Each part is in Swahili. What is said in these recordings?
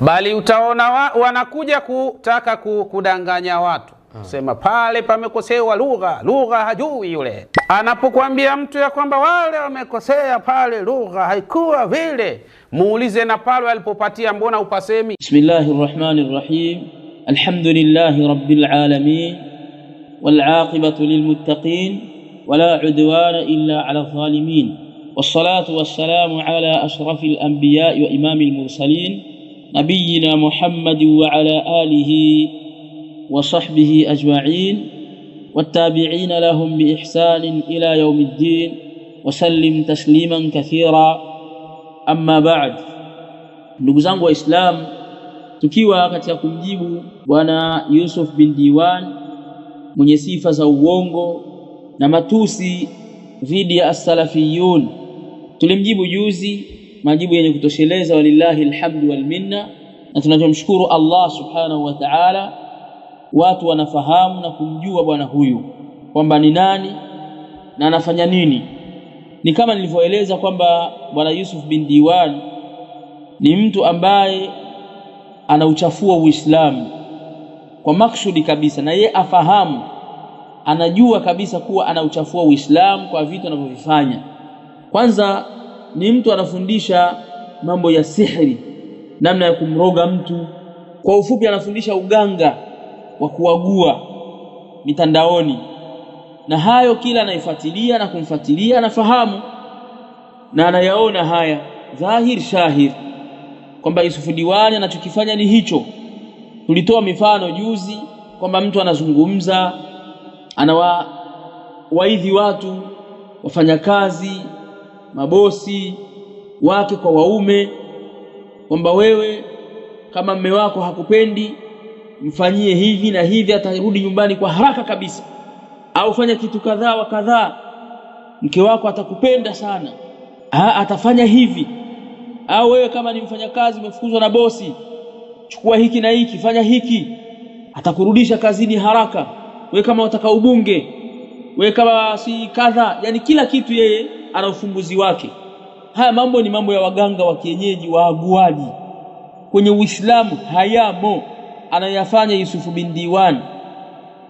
bali utaona wanakuja kutaka kudanganya watu. Sema pale pamekosewa lugha hajui yule. Anapokuambia mtu ya kwamba wale wamekosea pale lugha haikuwa vile, muulize na pale alipopatia mbona upasemi. Bismillahirrahmanirrahim. Alhamdulillahi rabbil alamin wal aqibatu lil muttaqin wala udwana illa ala zalimin. Wassalatu wassalamu ala ashrafil anbiya'i wa imamil mursalin nabiyyina Muhammadin wa ala alihi وصحبه أجمعين والتابعين لهم بإحسان إلى يوم الدين وسلم تسليما كثيرا. أما بعد. Ndugu zangu wa Islam, tukiwa katika kumjibu bwana Yusuf bin Diwan mwenye sifa za uongo na matusi dhidi ya as-salafiyun, tulimjibu juzi majibu yenye kutosheleza, walillahi alhamdu wal minna, na tunachomshukuru Allah subhanahu wa ta'ala, watu wanafahamu na kumjua bwana huyu kwamba ni nani na anafanya nini. Ni kama nilivyoeleza kwamba bwana Yusuf bin Diwan ni mtu ambaye anauchafua Uislamu kwa maksudi kabisa, na yeye afahamu, anajua kabisa kuwa anauchafua Uislamu kwa vitu anavyovifanya. Kwanza ni mtu anafundisha mambo ya sihri, namna ya kumroga mtu. Kwa ufupi anafundisha uganga wa kuagua mitandaoni, na hayo kila anaifuatilia na kumfuatilia anafahamu na anayaona haya dhahir shahir kwamba Yusuf Diwani anachokifanya ni hicho. Tulitoa mifano juzi kwamba mtu anazungumza, anawaidhi watu, wafanyakazi, mabosi wake kwa waume, kwamba wewe kama mume wako hakupendi mfanyie hivi na hivi, atarudi nyumbani kwa haraka kabisa, au fanya kitu kadhaa wa kadhaa, mke wako atakupenda sana, atafanya hivi. Au wewe kama ni mfanyakazi umefukuzwa na bosi, chukua hiki na hiki, fanya hiki, atakurudisha kazini haraka. Wewe kama utaka ubunge, wewe kama si kadha, yani kila kitu yeye ana ufumbuzi wake. Haya mambo ni mambo ya waganga wa kienyeji, waaguaji, kwenye Uislamu hayamo, anayafanya Yusuf bin Diwan.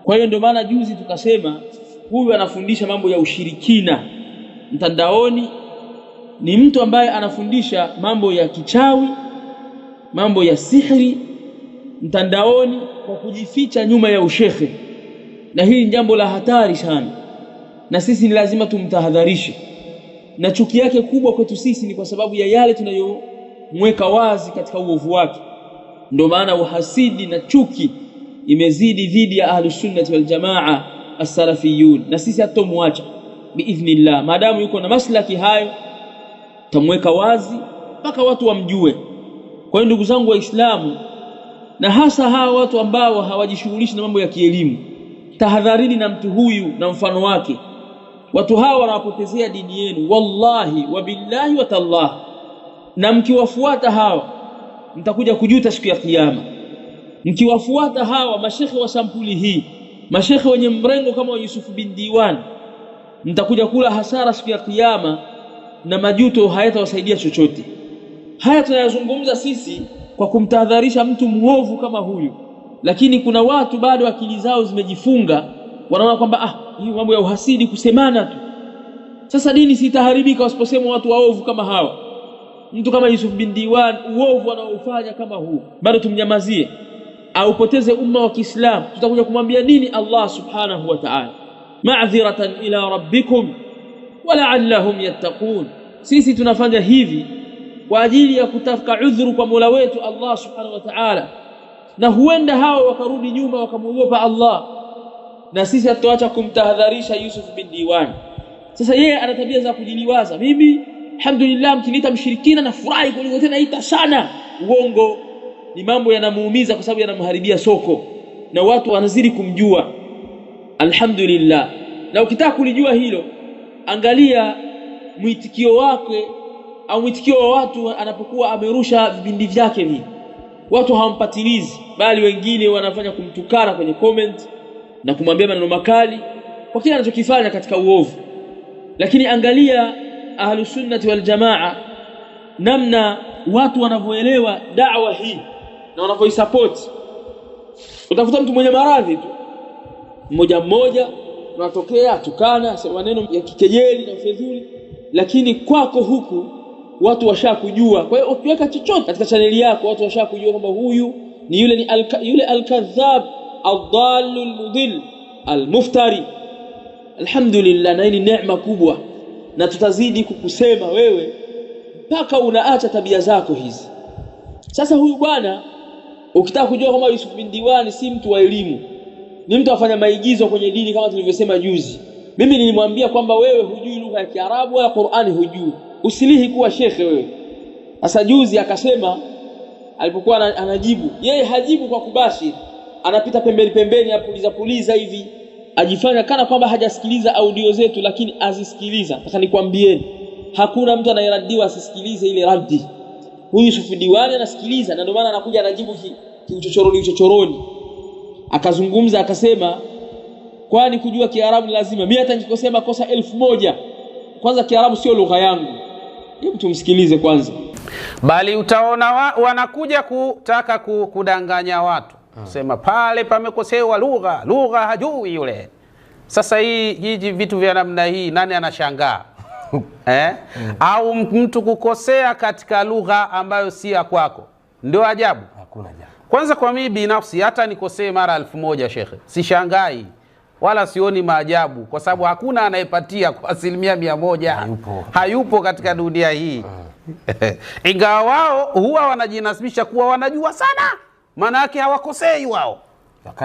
Kwa hiyo ndio maana juzi tukasema huyu anafundisha mambo ya ushirikina mtandaoni, ni mtu ambaye anafundisha mambo ya kichawi, mambo ya sihri mtandaoni kwa kujificha nyuma ya ushehe, na hili ni jambo la hatari sana, na sisi ni lazima tumtahadharishe. Na chuki yake kubwa kwetu sisi ni kwa sababu ya yale tunayomweka wazi katika uovu wake. Ndio maana uhasidi na chuki imezidi dhidi ya ahlus sunnah wal jamaa as-salafiyun, na sisi hatomwacha biidhnillah. Maadamu yuko na maslaki hayo, tamweka wazi mpaka watu wamjue. Kwa hiyo ndugu zangu Waislamu, na hasa hawa watu ambao hawajishughulishi na mambo ya kielimu, tahadharini na mtu huyu na mfano wake. Watu hawa wanawapotezea dini yenu, wallahi wa billahi wa tallah, na mkiwafuata hawa mtakuja kujuta siku ya kiyama. Mkiwafuata hawa mashekhe wa sampuli hii, mashekhe wenye mrengo kama wa Yusuf bin Diwan, mtakuja kula hasara siku ya kiyama, na majuto hayatawasaidia chochote. Haya tunayazungumza sisi kwa kumtahadharisha mtu muovu kama huyu, lakini kuna watu bado akili zao zimejifunga, wanaona kwamba hii mambo ya uhasidi kusemana tu. Sasa dini sitaharibika wasiposema watu waovu kama hawa. Mtu kama Yusuf bin Diwan, uovu anaofanya kama huu, bado tumnyamazie au poteze umma wa Kiislamu? Tutakuja kumwambia nini Allah subhanahu wa ta'ala? Ma'dhiratan ila rabbikum wa la'allahum yattaqun. Sisi tunafanya hivi kwa ajili ya kutafuta udhuru kwa Mola wetu Allah subhanahu wa ta'ala, na huenda hao wakarudi nyuma wakamuogopa Allah, na sisi hatuacha kumtahadharisha Yusuf bin Diwan. Sasa yeye ana tabia za kujiliwaza, mimi alhamdulillah mkiniita mshirikina na furahi kuliko tena ita sana. Uongo. Ni mambo yanamuumiza kwa sababu yanamharibia soko na watu wanazidi kumjua. Alhamdulillah. Na ukitaka kulijua hilo, angalia mwitikio wake au mwitikio wa watu anapokuwa amerusha vipindi vyake hivi. Watu hawampatilizi, bali wengine wanafanya kumtukana kwenye comment na kumwambia maneno makali kwa kile anachokifanya katika uovu. Lakini angalia ahlus sunnah wal jamaa, namna watu wanavyoelewa da'wa hii na wanavyoisupport. Utakuta mtu mwenye maradhi tu mmoja unatokea tukana sema maneno ya kikejeli na fedhuli, lakini kwako huku watu washakujua. Kwa hiyo ukiweka chochote katika chaneli yako watu washakujua kwamba huyu ni yule al-kadhab ad-dall al-mudil al-muftari. Alhamdulillah, na hii ni neema kubwa, na tutazidi kukusema wewe mpaka unaacha tabia zako hizi. Sasa huyu bwana ukitaka kujua kwamba Yusuf bin Diwani si mtu wa elimu, ni mtu afanya maigizo kwenye dini kama tulivyosema juzi. Mimi nilimwambia kwamba wewe hujui lugha ya Kiarabu wala Qur'ani hujui, usilihi kuwa shekhe wewe. Sasa juzi akasema alipokuwa anajibu, yeye hajibu kwa kubashiri, anapita pembeni apuliza hivi, ajifanya kana kwamba hajasikiliza audio zetu, lakini azisikiliza. Sasa nikwambieni, hakuna mtu anayeradiwa asisikilize ile raddi. Huyu Yusuf Diwani anasikiliza, na ndio maana anakuja anajibu kiuchochoroni. Akazungumza akasema, kwani kujua Kiarabu ni lazima? Mimi hata nikikosema kosa 1000, kwanza Kiarabu sio lugha yangu. Hebu tumsikilize kwanza. Bali utaona wanakuja kutaka kudanganya watu. Sema pale pamekosewa lugha hajui yule. Sasa hivi vitu vya namna hii nani anashangaa? Au mtu kukosea katika lugha ambayo si ya kwako ndio ajabu? Hakuna ajabu. Kwanza kwa mimi binafsi hata nikosee mara 1000 shekhe, sishangai wala sioni maajabu, kwa sababu hakuna anayepatia kwa 100%. Hayupo katika dunia hii. Ingawa wao huwa wanajinasibisha kuwa wanajua sana, maana yake hawakosei wao,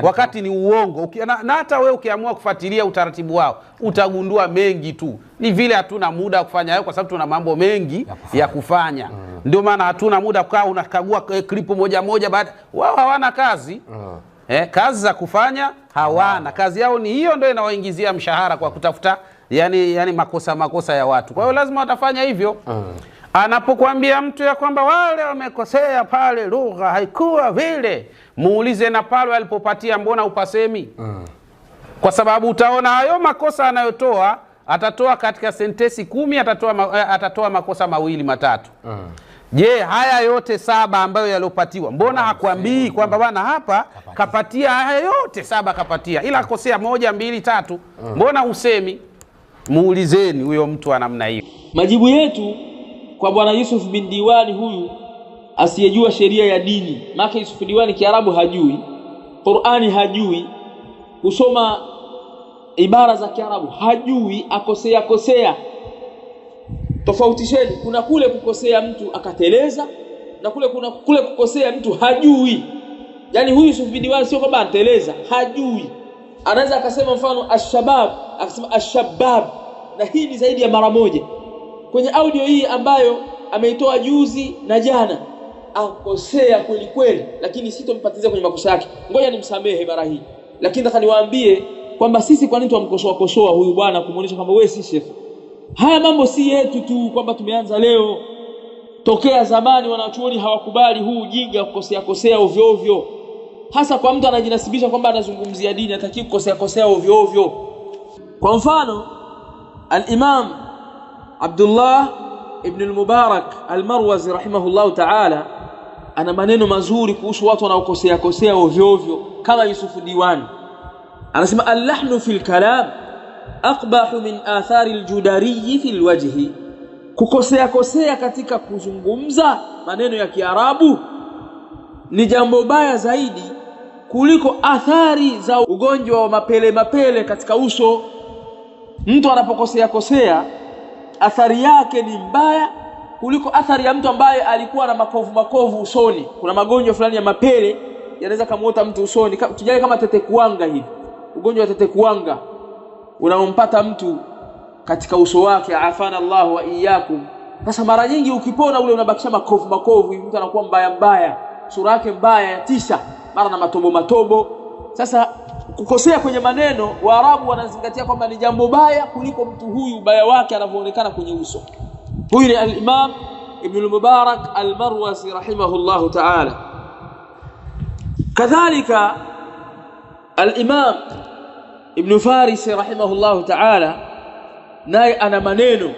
wakati ni uongo. Na hata wewe ukiamua kufuatilia utaratibu wao utagundua mengi tu. Ni vile hatuna muda wa kufanya hayo kwa sababu tuna mambo mengi ya kufanya. Ndio maana hatuna muda kukaa unakagua klipu moja baada. Wao hawana kazi. Kazi za kufanya hawana. Kazi yao ni hiyo, ndio inawaingizia mshahara kwa kutafuta yani makosa ya watu. Kwa hiyo lazima watafanya hivyo. Anapokuambia mtu ya kwamba wale wamekosea pale lugha haikuwa vile, muulize na pale alipopatia mbona upasemi? Kwa sababu utaona hayo makosa anayotoa atatoa katika sentensi 10, atatoa makosa 2 matatu. Je, haya yote 7 ambayo yalopatiwa, mbona hakuambii kwamba bwana hapa kapatia haya yote 7 kapatia, ila akosea 1, 2, 3? Mbona usemi? Muulizeni huyo mtu wa namna hiyo. Majibu yetu kwa bwana Yusuf bin Diwani huyu asiyejua sheria ya dini. Maana Yusuf Diwani Kiarabu hajui, Qur'ani hajui, kusoma ibara za Kiarabu hajui, akosea. Tofautisheni, kuna kule kukosea mtu akateleza na kule kukosea mtu hajui. Yaani huyu Yusuf bin Diwani sio kwamba ateleza, hajui. Anaweza akasema mfano ashabab, akasema ashabab, na hii ni zaidi ya mara moja kwenye audio hii ambayo ameitoa juzi na jana. Akosea kweli, lakini sitompatizia kwenye makosa yake, ngoja nimsamehe mara hii. Lakini nataka niwaambie kwamba sisi kwa nini tumkosoa huyu bwana, kumuonyesha kwamba wewe si shefu. Haya mambo si yetu tu kwamba tumeanza leo, tokea zamani wanachuoni hawakubali huu ujinga kukosea ovyo. Hasa kwa mtu anajinasibisha kwamba anazungumzia dini, hataki kukosea ovyo. Kwa mfano al-Imam Abdullah ibn al-Mubarak al-Marwazi rahimahullahu ta'ala ana maneno mazuri kuhusu watu wanaokosea ovyo kama Yusuf Diwani. Anasema al-lahnu fil kalam aqbahu min athari al-judari fil wajhi. Kukosea katika kuzungumza maneno ya Kiarabu ni jambo baya zaidi kuliko athari za ugonjwa wa mapele katika uso. Mtu anapokosea athari yake ni mbaya kuliko athari ya mtu ambaye alikuwa na makovu usoni. Kuna magonjwa fulani ya mapele yanaweza kumuota mtu usoni, tujali kama tetekuwanga hivi. Ugonjwa wa tetekuwanga unaompata mtu katika uso wake, afana Allah wa iyyakum. Sasa mara nyingi ukipona ule unabakisha makovu, mtu anakuwa mbaya, sura yake mbaya yatisha, mara na matobo. Sasa kukosea kwenye maneno, Waarabu wanazingatia kwamba ni jambo baya kuliko mtu huyu ubaya wake anavyoonekana kwenye uso. Huyu ni al-Imam Ibn al-Mubarak al-Marwazi rahimahullahu ta'ala. Kadhalika al-Imam Ibn Faris rahimahullahu ta'ala naye ana maneno.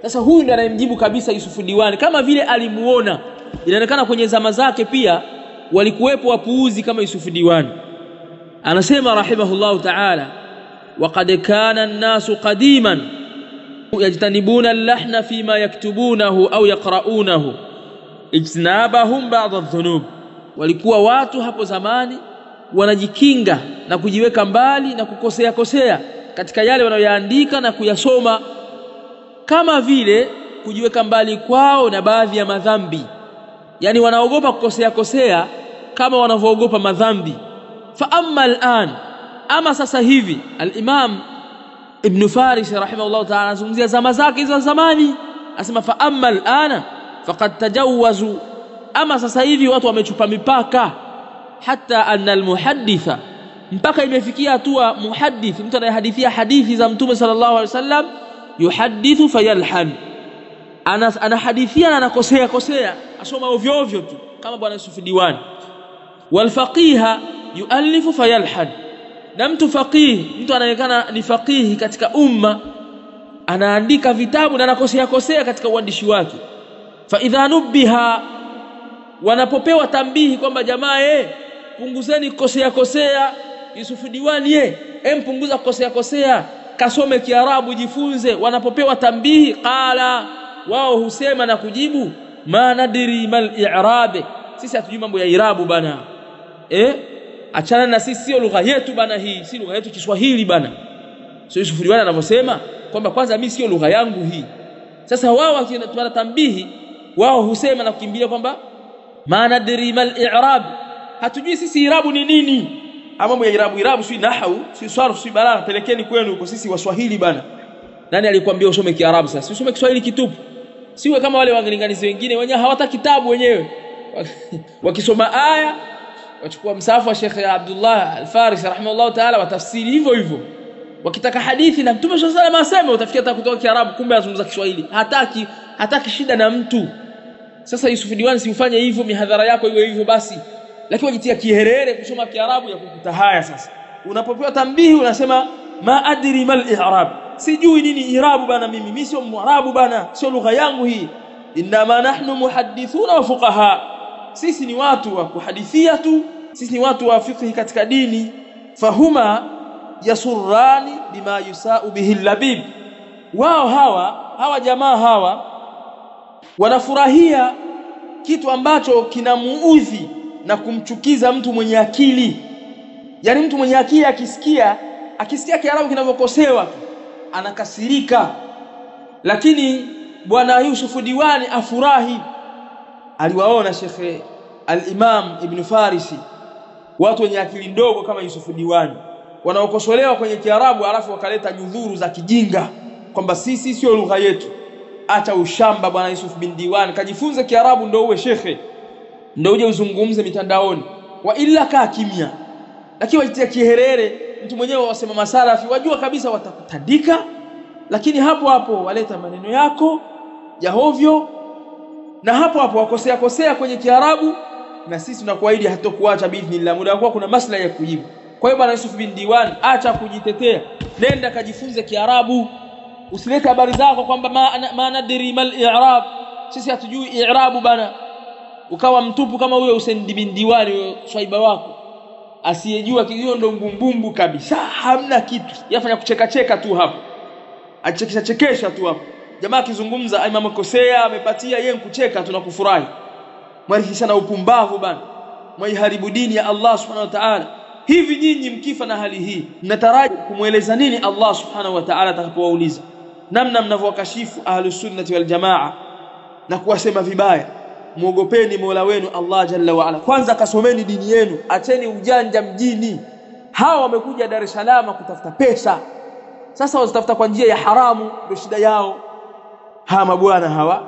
Sasa huyu ndiye anayemjibu kabisa Yusuf Diwani, kama vile alimuona. Inaonekana kwenye zama zake pia walikuwepo wapuuzi kama Yusuf Diwani. Anasema rahimahullahu ta'ala, waqad kana an-nasu qadiman yajtanibuna al-lahna fima yaktubunahu au yaqra'unahu ijtinabahum ba'd adh-dhunub. Walikuwa watu hapo zamani wanajikinga na kujiweka mbali na kukosea katika yale wanayoandika na kuyasoma, kama vile kujiweka mbali kwao na baadhi ya madhambi. Yani wanaogopa kukosea kama wanavyoogopa madhambi. Fa amma al'an, ama sasa hivi, al-Imam Ibn Faris rahimahullah ta'ala anazungumzia zama zake hizo zamani, asema fa amma al'ana faqad tajawazu, ama sasa hivi watu wamechupa mipaka, hatta anna al-muhadditha, mpaka imefikia hatua muhaddith, mtu anayehadithia hadithi za Mtume sallallahu alaihi wasallam, yuhaddithu fayalhan, anahadithia na anakosea, asoma ovyo tu kama bwana Yusuf Diwani. Wal faqiha yuallifu fayalhan, na mtu faqih, mtu anaonekana ni faqihi katika umma, anaandika vitabu na anakosea katika uandishi wake. Fa idha nubbiha, wanapopewa tambihi kwamba jamaa punguzeni kukosea, Yusuf Diwani mpunguza kukosea, kasome Kiarabu, jifunze. Wanapopewa tambihi, qala, wao husema na kujibu, ma nadri mal i'rab, sisi hatujui mambo ya irabu bana. Achana na sisi, sio lugha yetu bana, hii si lugha yetu Kiswahili bana. Sio Yusuf Diwani anavyosema kwamba kwanza mimi sio lugha yangu hii. Sasa wao wakitupata tambihi, wao husema na kukimbilia kwamba ma nadri mal i'rab, hatujui sisi irabu ni nini. Mambo ya irabu si nahwu, si sarf, si balagha, pelekeni kwenu huko, sisi Waswahili bana. Nani alikwambia usome Kiarabu? Sasa usome Kiswahili kitupu. Siwe kama wale wangelinganizi wengine wenyewe hawataka kitabu wenyewe. Wakisoma aya wachukua msahafu wa Sheikh Abdullah Al-Faris rahimahullah ta'ala, watafsiri hivyo. Wakitaka hadithi na Mtume sallallahu alaihi wasallam asema, utafikia hata kutoka Kiarabu, kumbe azungumza Kiswahili. Hataki shida na mtu. Sasa Yusuf Diwani, si ufanye hivyo, mihadhara yako iwe hivyo basi. Lakini wajitia kiherere kusoma Kiarabu ya kukuta haya. Sasa unapopewa tambihi unasema ma adri mal i'rab, sijui nini irabu bana, mimi sio mwarabu bana, sio lugha yangu hii. Inma nahnu muhaddithuna wa fuqaha, sisi ni watu wa kuhadithia tu, sisi ni watu wa fiqh katika dini. Fahuma yasurrani bima yusau bihi labib, wao hawa jamaa hawa wanafurahia kitu ambacho kinamuudhi na kumchukiza mtu mwenye akili. Yani mtu mwenye akili akisikia Kiarabu kinavyokosewa anakasirika, lakini bwana Yusuf Diwani afurahi. Aliwaona Sheikh al-Imam Ibn Farisi watu wenye akili ndogo kama Yusuf Diwani wanaokosolewa kwenye Kiarabu, alafu wakaleta nyudhuru za kijinga kwamba sisi sio lugha yetu. Acha ushamba bwana Yusuf bin Diwani, kajifunze Kiarabu ndio uwe shekhe, ndio uje uzungumze mitandaoni, wa illa kaa kimya. Lakini wajitia kiherere, mtu mwenyewe wasema masalafi, wajua kabisa watakutandika, lakini hapo waleta maneno yako ya hovyo, na hapo wakosea kwenye Kiarabu, na sisi tunakuahidi hatokuacha biidhnillah, muda wako kuna maslahi ya kujibu. Kwa hiyo bwana Yusuf bin Diwani, acha kujitetea, nenda kajifunze Kiarabu. Usilete habari zako kwamba ma nadri mal i'rab, sisi hatujui i'rabu bana, ukawa mtupu kama huyo Hussein bin Diwani, huyo swaiba wako asiyejua kilio, ndo ngumbumbu kabisa, hamna kitu, yafanya kucheka tu hapo, achekesha tu hapo. Jamaa kizungumza imam amekosea, amepatia, yeye kucheka tunakufurahi. Mwarithi sana upumbavu bana, mwaiharibu dini ya Allah subhanahu wa ta'ala. Hivi nyinyi mkifa na hali hii, mnataraji kumueleza nini Allah subhanahu wa ta'ala atakapowauliza namna mnavyowakashifu ahlus sunnati wal jamaa na kuwasema vibaya? Muogopeni Mola wenu Allah jalla wa ala. Kwanza kasomeni dini yenu, acheni ujanja mjini. Hawa wamekuja Dar es Salaam kutafuta pesa, sasa wazitafuta kwa njia ya haramu, ndio shida yao hawa mabwana hawa.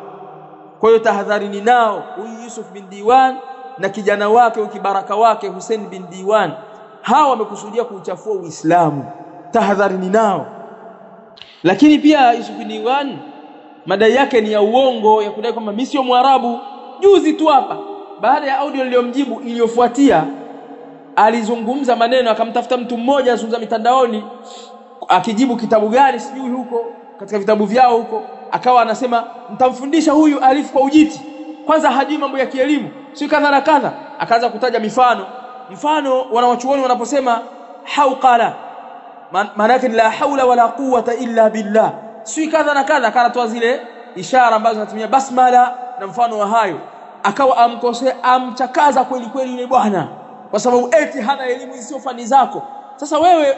Kwa hiyo tahadharini nao. Huyu Yusuf bin Diwani na kijana wake ukibaraka wake Hussein bin Diwani, hawa wamekusudia kuuchafua Uislamu, tahadharini nao. Lakini pia Yusuf bin Diwani madai yake ni ya uongo, ya kudai kwamba mimi sio Mwarabu. Juzi tu hapa, baada ya audio iliyomjibu iliyofuatia, alizungumza maneno, akamtafuta mtu mmoja azungumza mitandaoni akijibu kitabu gani sijui huko katika vitabu vyao huko, akawa anasema mtamfundisha huyu alifu kwa ujiti, kwanza hajui mambo ya kielimu, si kadha na kadha. akaanza kutaja mfano wanawachuoni wanaposema hauqala, maana yake la haula wala quwwata illa billah, si kadha na kadha, akatoa zile ishara ambazo zinatumia basmala na mfano wa hayo, akawa amkosea, amchakaza kweli kweli yule bwana, kwa sababu eti hana elimu, sio fani zako. Sasa wewe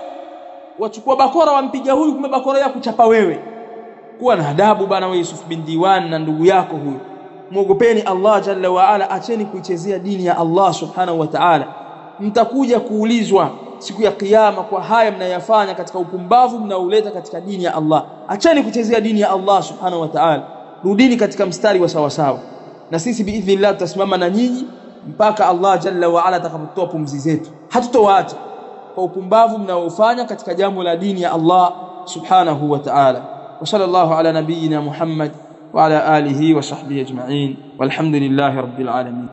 wachukua bakora wampiga huyu, kumbe bakora ya kuchapa wewe. Kuwa na adabu bana wewe Yusuf bin Diwan na ndugu yako huyu. Muogopeni Allah jalla wa ala, acheni kuichezea dini ya Allah subhanahu wa ta'ala. Mtakuja kuulizwa siku ya kiyama kwa haya mnayafanya katika upumbavu mnauleta katika dini ya Allah. Acheni kuchezea dini ya Allah subhanahu wa ta'ala, rudini katika mstari wa sawa sawa, na sisi biidhnillah tutasimama na nyinyi mpaka Allah jalla wa ala atakapotoa pumzi zetu. Hatutowaacha kwa upumbavu mnaofanya katika jambo la dini ya Allah subhanahu wa ta'ala. Wa sallallahu ala nabiyyina Muhammad wa ala alihi wa sahbihi ajma'in, walhamdulillahi rabbil alamin.